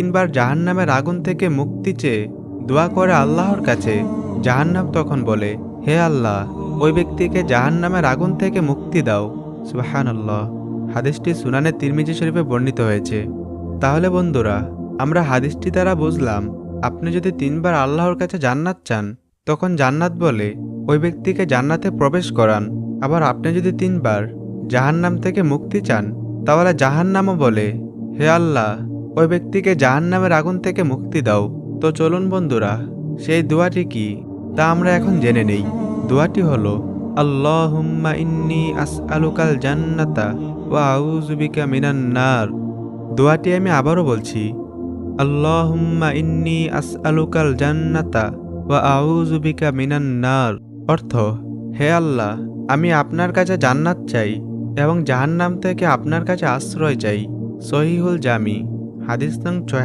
তিনবার জাহান্নামের আগুন থেকে মুক্তি চেয়ে দোয়া করে আল্লাহর কাছে, জাহান্নাম তখন বলে, হে আল্লাহ, ওই ব্যক্তিকে জাহান্নামের আগুন থেকে মুক্তি দাও। সুবহানাল্লাহ। হাদিসটি সুনানে তিরমিজি শরীফে বর্ণিত হয়েছে। তাহলে বন্ধুরা, আমরা হাদিসটি দ্বারা বুঝলাম, আপনি যদি তিনবার আল্লাহর কাছে জান্নাত চান, তখন জান্নাত বলে ওই ব্যক্তিকে জান্নাতে প্রবেশ করান। আবার আপনি যদি তিনবার জাহান্নাম থেকে মুক্তি চান, তাহলে জাহান্নামও বলে, হে আল্লাহ, ওই ব্যক্তিকে জাহান্নামের আগুন থেকে মুক্তি দাও। তো চলুন বন্ধুরা, সেই দোয়াটি কি তা আমরা এখন জেনে নেই। দোয়াটি হলো, আল্লাহুম্মা ইন্নী আসআলুকাল জান্নাতা ওয়া আউযু বিকা মিনান নার। দোয়াটি আমি আবারও বলছি, আল্লাহুম্মা ইন্নী আসআলুকাল জান্নাতা ওয়া আউযু বিকা মিনান নার। অর্থ, হে আল্লাহ, আমি আপনার কাছে জান্নাত চাই এবং জাহান্নাম থেকে আপনার কাছে আশ্রয় চাই। সহিহুল জামি, হাদিস নং ৬